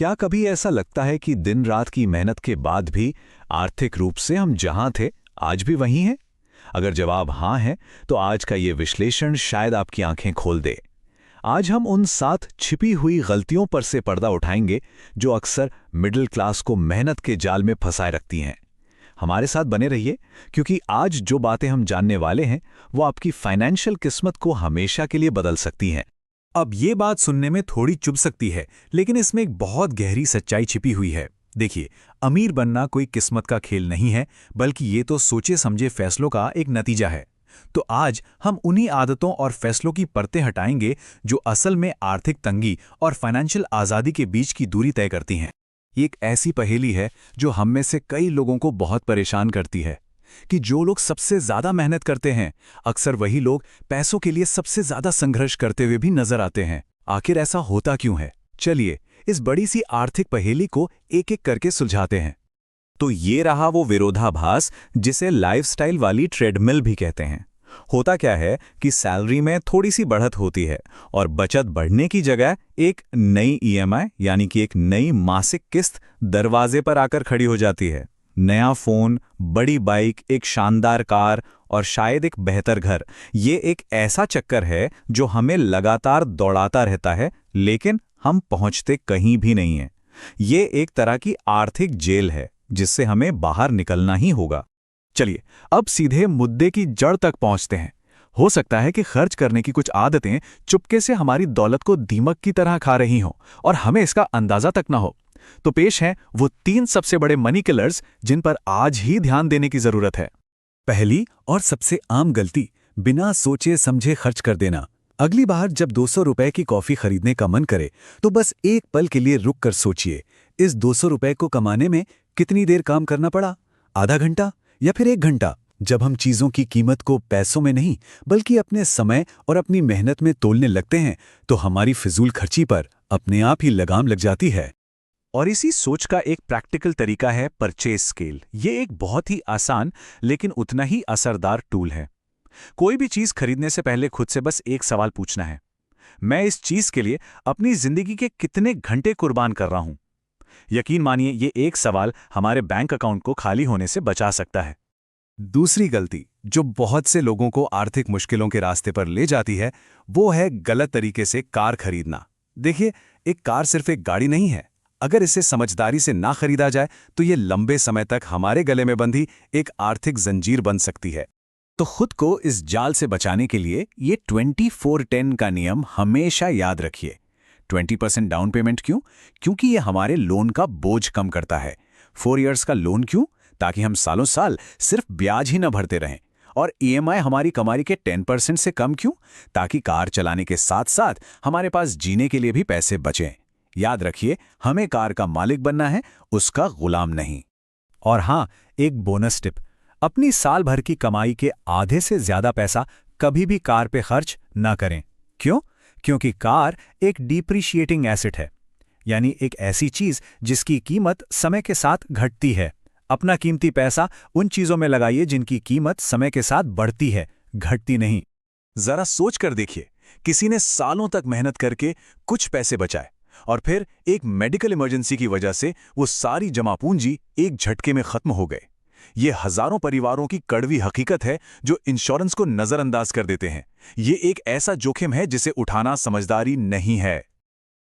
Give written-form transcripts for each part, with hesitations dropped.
क्या कभी ऐसा लगता है कि दिन रात की मेहनत के बाद भी आर्थिक रूप से हम जहां थे आज भी वहीं हैं? अगर जवाब हाँ है, तो आज का ये विश्लेषण शायद आपकी आंखें खोल दे। आज हम उन 7 छिपी हुई गलतियों पर से पर्दा उठाएंगे जो अक्सर मिडिल क्लास को मेहनत के जाल में फंसाए रखती हैं। हमारे साथ बने रहिए, क्योंकि आज जो बातें हम जानने वाले हैं वो आपकी फाइनेंशियल किस्मत को हमेशा के लिए बदल सकती हैं। अब ये बात सुनने में थोड़ी चुभ सकती है, लेकिन इसमें एक बहुत गहरी सच्चाई छिपी हुई है। देखिए, अमीर बनना कोई किस्मत का खेल नहीं है, बल्कि ये तो सोचे समझे फैसलों का एक नतीजा है। तो आज हम उन्हीं आदतों और फैसलों की परतें हटाएंगे जो असल में आर्थिक तंगी और फाइनेंशियल आज़ादी के बीच की दूरी तय करती हैं। ये एक ऐसी पहेली है जो हम में से कई लोगों को बहुत परेशान करती है कि जो लोग सबसे ज्यादा मेहनत करते हैं, अक्सर वही लोग पैसों के लिए सबसे ज्यादा संघर्ष करते हुए भी नजर आते हैं। आखिर ऐसा होता क्यों है? चलिए इस बड़ी सी आर्थिक पहेली को एक एक करके सुलझाते हैं। तो ये रहा वो विरोधाभास जिसे लाइफस्टाइल वाली ट्रेडमिल भी कहते हैं। होता क्या है कि सैलरी में थोड़ी सी बढ़त होती है और बचत बढ़ने की जगह एक नई ईएमआई यानी कि एक नई मासिक किस्त दरवाजे पर आकर खड़ी हो जाती है। नया फोन, बड़ी बाइक, एक शानदार कार और शायद एक बेहतर घर, ये एक ऐसा चक्कर है जो हमें लगातार दौड़ाता रहता है, लेकिन हम पहुंचते कहीं भी नहीं हैं। ये एक तरह की आर्थिक जेल है जिससे हमें बाहर निकलना ही होगा। चलिए अब सीधे मुद्दे की जड़ तक पहुंचते हैं। हो सकता है कि खर्च करने की कुछ आदतें चुपके से हमारी दौलत को दीमक की तरह खा रही हों और हमें इसका अंदाजा तक ना हो। तो पेश हैं वो 3 सबसे बड़े मनी किलर्स जिन पर आज ही ध्यान देने की जरूरत है। पहली और सबसे आम गलती, बिना सोचे समझे खर्च कर देना। अगली बार जब 200 रुपए की कॉफी खरीदने का मन करे तो बस एक पल के लिए रुक कर सोचिए, इस 200 रुपए को कमाने में कितनी देर काम करना पड़ा? आधा घंटा या फिर 1 घंटा? जब हम चीजों की कीमत को पैसों में नहीं बल्कि अपने समय और अपनी मेहनत में तोलने लगते हैं तो हमारी फिजूल खर्ची पर अपने आप ही लगाम लग जाती है। और इसी सोच का एक प्रैक्टिकल तरीका है परचेज स्केल। ये एक बहुत ही आसान लेकिन उतना ही असरदार टूल है। कोई भी चीज खरीदने से पहले खुद से बस एक सवाल पूछना है, मैं इस चीज के लिए अपनी जिंदगी के कितने घंटे कुर्बान कर रहा हूं? यकीन मानिए, ये एक सवाल हमारे बैंक अकाउंट को खाली होने से बचा सकता है। दूसरी गलती जो बहुत से लोगों को आर्थिक मुश्किलों के रास्ते पर ले जाती है, वो है गलत तरीके से कार खरीदना। देखिए, एक कार सिर्फ एक गाड़ी नहीं है। अगर इसे समझदारी से ना खरीदा जाए तो ये लंबे समय तक हमारे गले में बंधी एक आर्थिक जंजीर बन सकती है। तो खुद को इस जाल से बचाने के लिए ये 24-10 का नियम हमेशा याद रखिए। 20% डाउन पेमेंट क्यों? क्योंकि ये हमारे लोन का बोझ कम करता है। 4 इयर्स का लोन क्यों? ताकि हम सालों साल सिर्फ ब्याज ही न भरते रहें। और ईएमआई हमारी कमाई के 10% से कम क्यों? ताकि कार चलाने के साथ साथ हमारे पास जीने के लिए भी पैसे बचें। याद रखिए, हमें कार का मालिक बनना है, उसका गुलाम नहीं। और हाँ, एक बोनस टिप, अपनी साल भर की कमाई के आधे से ज्यादा पैसा कभी भी कार पे खर्च ना करें। क्यों? क्योंकि कार एक डिप्रिशिएटिंग एसेट है, यानी एक ऐसी चीज जिसकी कीमत समय के साथ घटती है। अपना कीमती पैसा उन चीजों में लगाइए जिनकी कीमत समय के साथ बढ़ती है, घटती नहीं। जरा सोच कर देखिए, किसी ने सालों तक मेहनत करके कुछ पैसे बचाए और फिर एक मेडिकल इमरजेंसी की वजह से वो सारी जमा पूंजी एक झटके में खत्म हो गए। ये हजारों परिवारों की कड़वी हकीकत है जो इंश्योरेंस को नजरअंदाज कर देते हैं। ये एक ऐसा जोखिम है जिसे उठाना समझदारी नहीं है।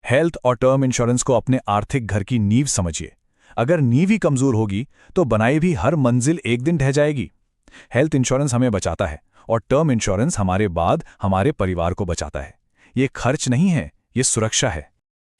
हेल्थ और टर्म इंश्योरेंस को अपने आर्थिक घर की नींव समझिए। अगर नींव ही कमजोर होगी तो बनाई भी हर मंजिल एक दिन ढह जाएगी। हेल्थ इंश्योरेंस हमें बचाता है और टर्म इंश्योरेंस हमारे बाद हमारे परिवार को बचाता है। ये खर्च नहीं है, ये सुरक्षा है।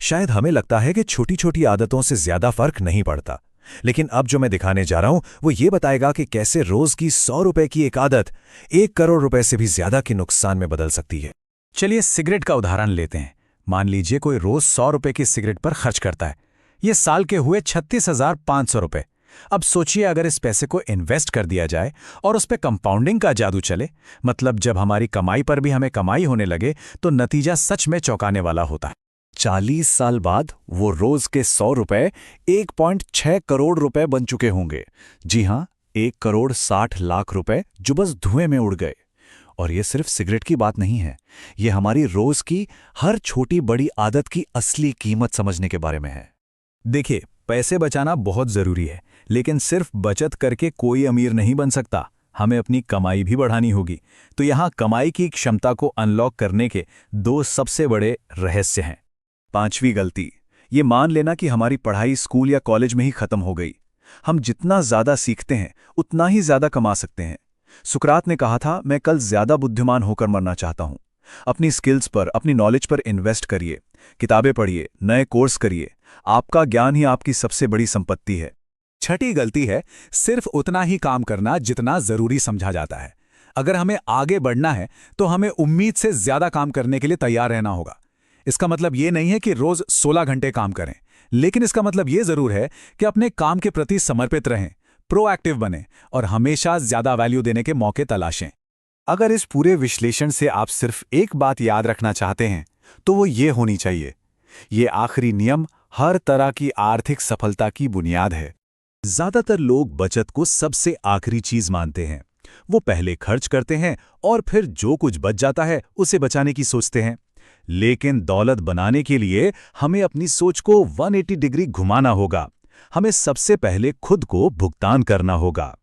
शायद हमें लगता है कि छोटी छोटी आदतों से ज्यादा फर्क नहीं पड़ता, लेकिन अब जो मैं दिखाने जा रहा हूं वो ये बताएगा कि कैसे रोज की 100 रुपए की एक आदत 1 करोड़ रुपए से भी ज्यादा के नुकसान में बदल सकती है। चलिए सिगरेट का उदाहरण लेते हैं। मान लीजिए कोई रोज 100 रुपए की सिगरेट पर खर्च करता है। ये साल के हुए 36,500 रुपए। अब सोचिए, अगर इस पैसे को इन्वेस्ट कर दिया जाए और उस पर कंपाउंडिंग का जादू चले, मतलब जब हमारी कमाई पर भी हमें कमाई होने लगे, तो नतीजा सच में चौंकाने वाला होता है। 40 साल बाद वो रोज के 100 रुपए 1.6 करोड़ रुपए बन चुके होंगे। जी हां, 1 करोड़ 60 लाख रुपए जो बस धुएं में उड़ गए। और ये सिर्फ सिगरेट की बात नहीं है, ये हमारी रोज की हर छोटी बड़ी आदत की असली कीमत समझने के बारे में है। देखिए, पैसे बचाना बहुत जरूरी है, लेकिन सिर्फ बचत करके कोई अमीर नहीं बन सकता। हमें अपनी कमाई भी बढ़ानी होगी। तो यहाँ कमाई की क्षमता को अनलॉक करने के 2 सबसे बड़े रहस्य हैं। 5वीं गलती, ये मान लेना कि हमारी पढ़ाई स्कूल या कॉलेज में ही खत्म हो गई। हम जितना ज्यादा सीखते हैं उतना ही ज्यादा कमा सकते हैं। सुकरात ने कहा था, मैं कल ज्यादा बुद्धिमान होकर मरना चाहता हूं। अपनी स्किल्स पर, अपनी नॉलेज पर इन्वेस्ट करिए, किताबें पढ़िए, नए कोर्स करिए। आपका ज्ञान ही आपकी सबसे बड़ी संपत्ति है। 6ठी गलती है सिर्फ उतना ही काम करना जितना जरूरी समझा जाता है। अगर हमें आगे बढ़ना है तो हमें उम्मीद से ज्यादा काम करने के लिए तैयार रहना होगा। इसका मतलब ये नहीं है कि रोज 16 घंटे काम करें, लेकिन इसका मतलब ये जरूर है कि अपने काम के प्रति समर्पित रहें, प्रोएक्टिव बनें और हमेशा ज्यादा वैल्यू देने के मौके तलाशें। अगर इस पूरे विश्लेषण से आप सिर्फ एक बात याद रखना चाहते हैं तो वो ये होनी चाहिए, ये आखिरी नियम हर तरह की आर्थिक सफलता की बुनियाद है। ज्यादातर लोग बचत को सबसे आखिरी चीज मानते हैं। वो पहले खर्च करते हैं और फिर जो कुछ बच जाता है उसे बचाने की सोचते हैं। लेकिन दौलत बनाने के लिए हमें अपनी सोच को 180 डिग्री घुमाना होगा। हमें सबसे पहले खुद को भुगतान करना होगा।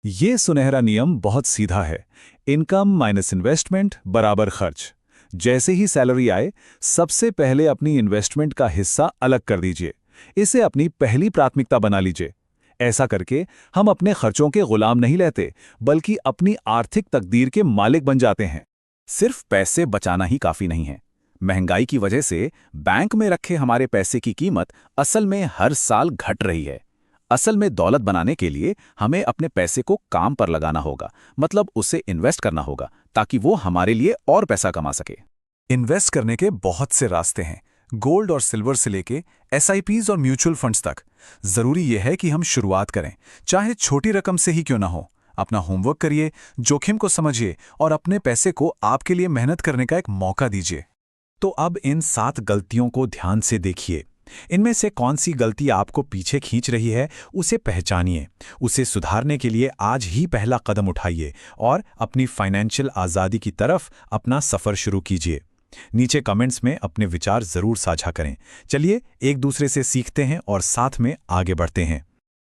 ये सुनहरा नियम बहुत सीधा है। इनकम माइनस इन्वेस्टमेंट बराबर खर्च। जैसे ही सैलरी आए, सबसे पहले अपनी इन्वेस्टमेंट का हिस्सा अलग कर दीजिए। इसे अपनी पहली प्राथमिकता बना लीजिए। ऐसा करके हम अपने खर्चों के गुलाम नहीं रहते, बल्कि अपनी आर्थिक तकदीर के मालिक बन जाते हैं। सिर्फ पैसे बचाना ही काफी नहीं है। महंगाई की वजह से बैंक में रखे हमारे पैसे की कीमत असल में हर साल घट रही है। असल में दौलत बनाने के लिए हमें अपने पैसे को काम पर लगाना होगा, मतलब उसे इन्वेस्ट करना होगा, ताकि वो हमारे लिए और पैसा कमा सके। इन्वेस्ट करने के बहुत से रास्ते हैं, गोल्ड और सिल्वर से लेके SIPs और म्यूचुअल फंड्स तक। जरूरी यह है कि हम शुरुआत करें, चाहे छोटी रकम से ही क्यों ना हो। अपना होमवर्क करिए, जोखिम को समझिए और अपने पैसे को आपके लिए मेहनत करने का एक मौका दीजिए। तो अब इन 7 गलतियों को ध्यान से देखिए। इनमें से कौन सी गलती आपको पीछे खींच रही है, उसे पहचानिए। उसे सुधारने के लिए आज ही पहला कदम उठाइए और अपनी फाइनेंशियल आज़ादी की तरफ अपना सफ़र शुरू कीजिए। नीचे कमेंट्स में अपने विचार ज़रूर साझा करें। चलिए एक दूसरे से सीखते हैं और साथ में आगे बढ़ते हैं।